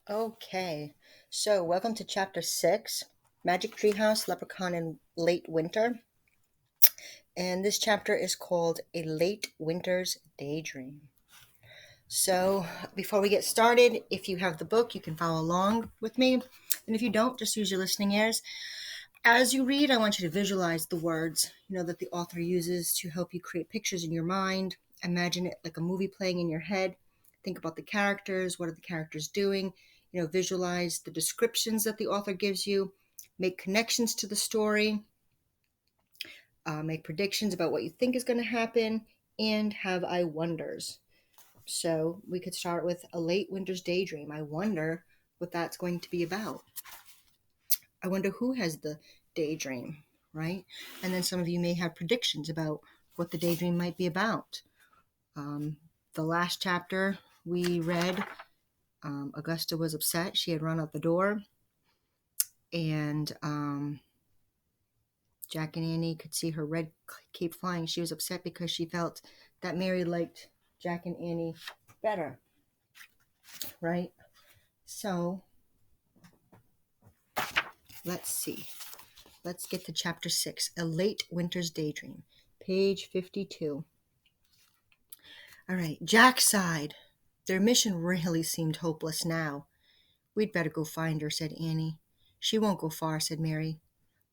Okay, so welcome to chapter 6, Magic Treehouse, Leprechaun in Late Winter. And this chapter is called A Late Winter's Daydream. So before we get started, if you have the book, you can follow along with me. And if you don't, just use your listening ears. As you read, I want you to visualize the words, that the author uses to help you create pictures in your mind. Imagine it like a movie playing in your head. Think about the characters. What are the characters doing? Visualize the descriptions that the author gives you. Make connections to the story. Make predictions about what you think is going to happen. And have I wonders. So we could start with A Late Winter's Daydream. I wonder what that's going to be about. I wonder who has the daydream, right? And then some of you may have predictions about what the daydream might be about. The last chapter we read, Augusta was upset. She had run out the door, and Jack and Annie could see her red cape flying. She was upset because she felt that Mary liked Jack and Annie better, right? So let's see. Let's get to chapter 6, A Late Winter's Daydream, page 52. All right, Jack sighed. Their mission really seemed hopeless now. We'd better go find her, said Annie. She won't go far, said Mary.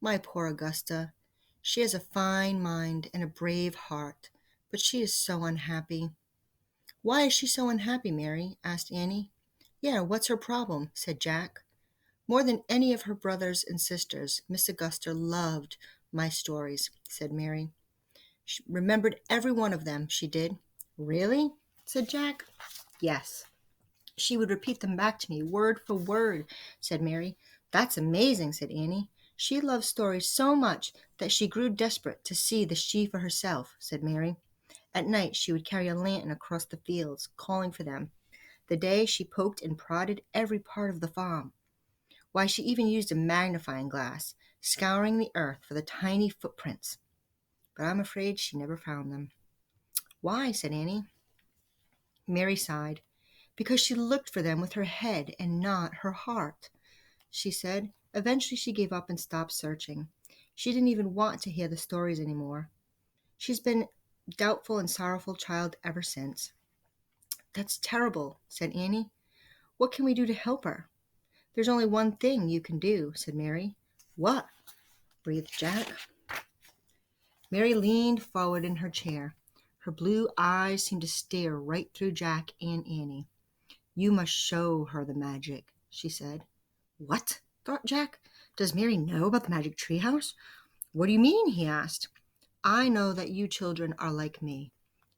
My poor Augusta. She has a fine mind and a brave heart, but she is so unhappy. Why is she so unhappy, Mary? Asked Annie. Yeah, what's her problem? Said Jack. More than any of her brothers and sisters, Miss Augusta loved my stories, said Mary. She remembered every one of them, she did. Really? Said Jack. Yes. She would repeat them back to me, word for word, said Mary. That's amazing, said Annie. She loved stories so much that she grew desperate to see the she for herself, said Mary. At night she would carry a lantern across the fields, calling for them. The day she poked and prodded every part of the farm. Why, she even used a magnifying glass, scouring the earth for the tiny footprints. But I'm afraid she never found them. Why? Said Annie. Mary sighed. Because she looked for them with her head and not her heart, she said. Eventually she gave up and stopped searching. She didn't even want to hear the stories anymore. She's been a doubtful and sorrowful child ever since. That's terrible, said Annie. What can we do to help her? There's only one thing you can do, said Mary. What? Breathed Jack. Mary leaned forward in her chair. Her blue eyes seemed to stare right through Jack and Annie. You must show her the magic, she said. What? Thought Jack. Does Mary know about the magic treehouse? What do you mean? He asked. I know that you children are like me.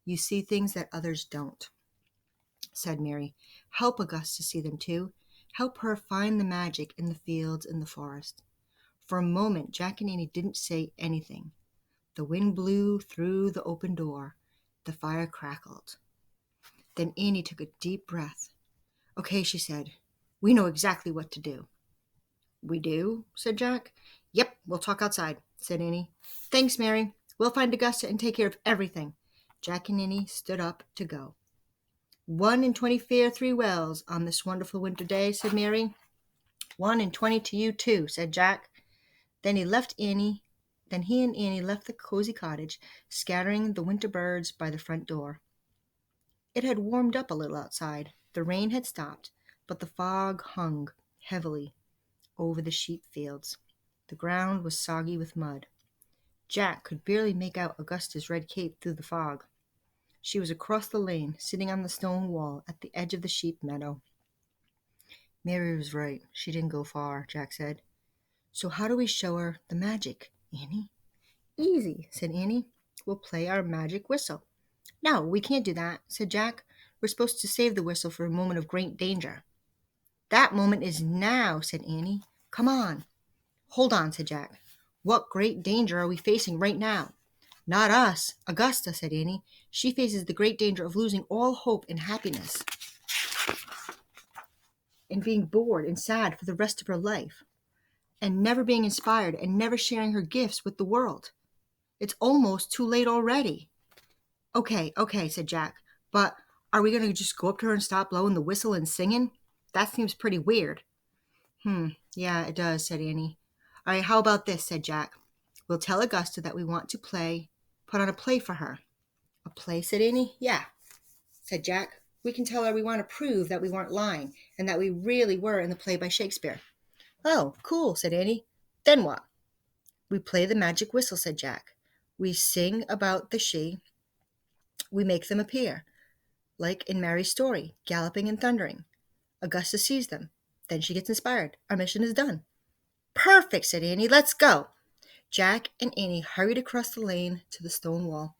You see things that others don't, said Mary. Help Augusta see them too. Help her find the magic in the fields and the forest. For a moment, Jack and Annie didn't say anything. The wind blew through the open door. The fire crackled. Then Annie took a deep breath. Okay, she said. We know exactly what to do. We do? Said Jack. Yep, we'll talk outside, said Annie. Thanks, Mary. We'll find Augusta and take care of everything. Jack and Annie stood up to go. 1 in 20 fare 3 wells on this wonderful winter day, said Mary. 1 in 20 to you too, said Jack. Then he and Annie left the cozy cottage, scattering the winter birds by the front door. It had warmed up a little outside. The rain had stopped, but the fog hung heavily over the sheep fields. The ground was soggy with mud. Jack could barely make out Augusta's red cape through the fog. She was across the lane, sitting on the stone wall at the edge of the sheep meadow. Mary was right. She didn't go far, Jack said. So how do we show her the magic, Annie? Easy, said Annie. We'll play our magic whistle. No, we can't do that, said Jack. We're supposed to save the whistle for a moment of great danger. That moment is now, said Annie. Come on. Hold on, said Jack. What great danger are we facing right now? Not us, Augusta, said Annie. She faces the great danger of losing all hope and happiness and being bored and sad for the rest of her life and never being inspired and never sharing her gifts with the world. It's almost too late already. Okay, said Jack. But are we going to just go up to her and stop blowing the whistle and singing? That seems pretty weird. Yeah, it does, said Annie. All right, how about this, said Jack. We'll tell Augusta that we want to put on a play for her. A play, said Annie. Yeah, said Jack. We can tell her we want to prove that we weren't lying and that we really were in the play by Shakespeare. Oh, cool, said Annie. Then what? We play the magic whistle, said Jack. We sing about the she. We make them appear, like in Mary's story, galloping and thundering. Augusta sees them. Then she gets inspired. Our mission is done. Perfect, said Annie. Let's go. Jack and Annie hurried across the lane to the stone wall.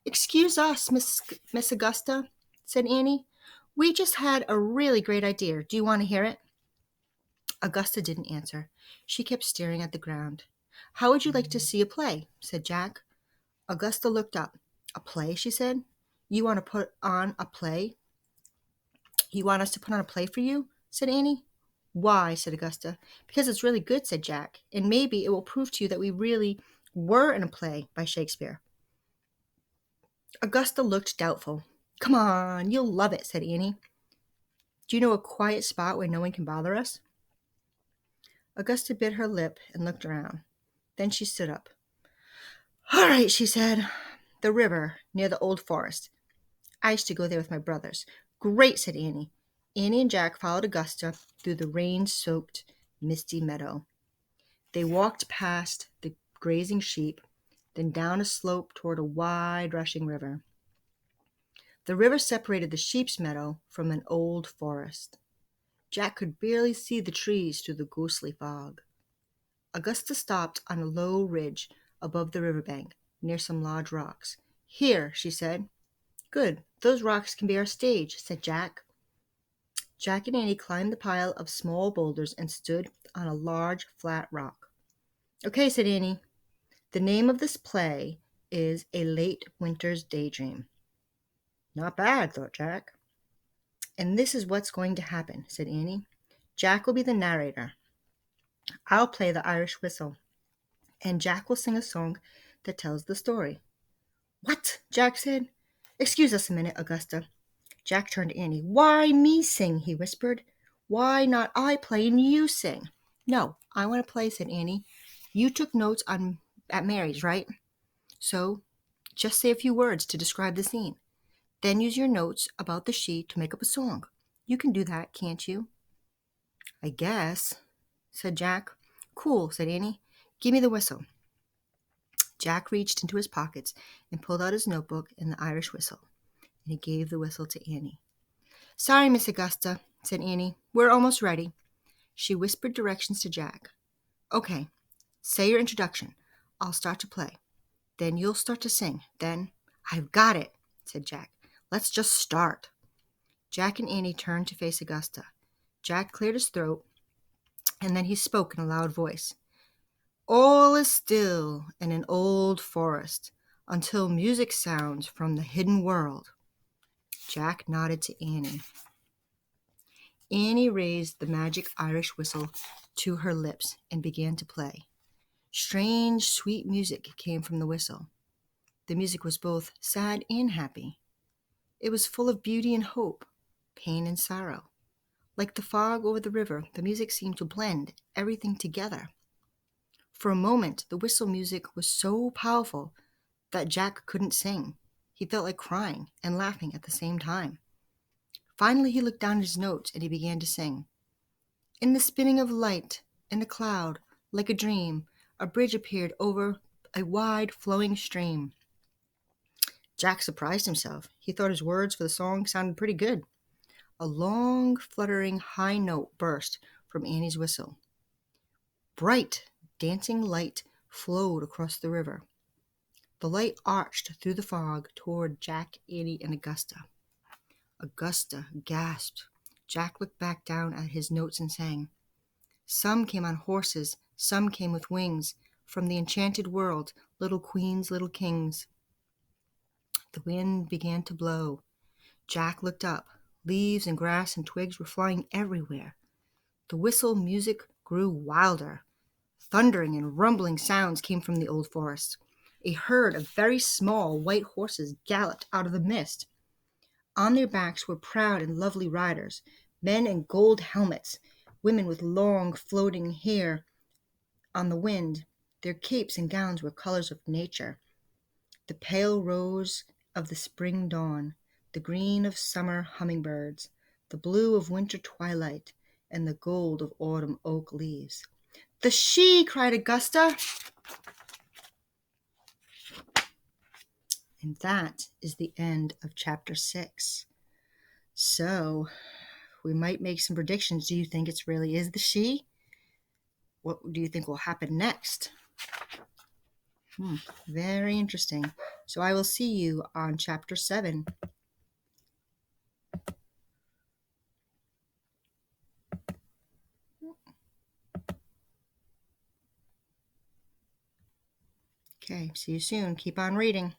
Excuse us, Miss Augusta, said Annie. We just had a really great idea. Do you want to hear it? Augusta didn't answer. She kept staring at the ground. How would you like to see a play? Said Jack. Augusta looked up. A play, she said. You want to put on a play? You want us to put on a play for you? Said Annie. Why? Said Augusta. Because it's really good, said Jack, and maybe it will prove to you that we really were in a play by Shakespeare. Augusta looked doubtful. Come on, you'll love it, said Annie. Do you know a quiet spot where no one can bother us? Augusta bit her lip and looked around. Then she stood up. All right, she said. The river, near the old forest. I used to go there with my brothers. Great, said Annie. Annie and Jack followed Augusta through the rain-soaked, misty meadow. They walked past the grazing sheep, then down a slope toward a wide, rushing river. The river separated the sheep's meadow from an old forest. Jack could barely see the trees through the ghostly fog. Augusta stopped on a low ridge above the riverbank, near some large rocks. Here, she said. Good, those rocks can be our stage, said Jack. Jack and Annie climbed the pile of small boulders and stood on a large, flat rock. Okay, said Annie. The name of this play is A Late Winter's Daydream. Not bad, thought Jack. And this is what's going to happen, said Annie. Jack will be the narrator. I'll play the Irish whistle, and Jack will sing a song that tells the story. What? Jack said. Excuse us a minute, Augusta. Jack turned to Annie. Why me sing? He whispered. Why not I play and you sing? No, I want to play, said Annie. You took notes at Mary's, right? So just say a few words to describe the scene. Then use your notes about the she to make up a song. You can do that, can't you? I guess, said Jack. Cool, said Annie. Give me the whistle. Jack reached into his pockets and pulled out his notebook and the Irish whistle, and he gave the whistle to Annie. Sorry, Miss Augusta, said Annie. We're almost ready. She whispered directions to Jack. Okay, say your introduction. I'll start to play. Then you'll start to sing. Then, I've got it, said Jack. Let's just start. Jack and Annie turned to face Augusta. Jack cleared his throat, and then he spoke in a loud voice. All is still in an old forest until music sounds from the hidden world. Jack nodded to Annie. Annie raised the magic Irish whistle to her lips and began to play. Strange, sweet music came from the whistle. The music was both sad and happy. It was full of beauty and hope, pain and sorrow. Like the fog over the river, the music seemed to blend everything together. For a moment, the whistle music was so powerful that Jack couldn't sing. He felt like crying and laughing at the same time. Finally, he looked down at his notes and he began to sing. In the spinning of light, in a cloud, like a dream, a bridge appeared over a wide flowing stream. Jack surprised himself. He thought his words for the song sounded pretty good. A long, fluttering high note burst from Annie's whistle. Bright, dancing light flowed across the river. The light arched through the fog toward Jack, Annie, and Augusta. Augusta gasped. Jack looked back down at his notes and sang. Some came on horses, some came with wings. From the enchanted world, little queens, little kings. The wind began to blow. Jack looked up. Leaves and grass and twigs were flying everywhere. The whistle music grew wilder. Thundering and rumbling sounds came from the old forest. A herd of very small white horses galloped out of the mist. On their backs were proud and lovely riders, Men in gold helmets, women with long floating hair on the wind. Their capes and gowns were colors of nature, the pale rose of the spring dawn, the green of summer hummingbirds, the blue of winter twilight, and the gold of autumn oak leaves. The she, cried Augusta. And that is the end of chapter 6. So we might make some predictions. Do you think it really is the she? What do you think will happen next? Very interesting. So I will see you on chapter 7. Okay, see you soon. Keep on reading.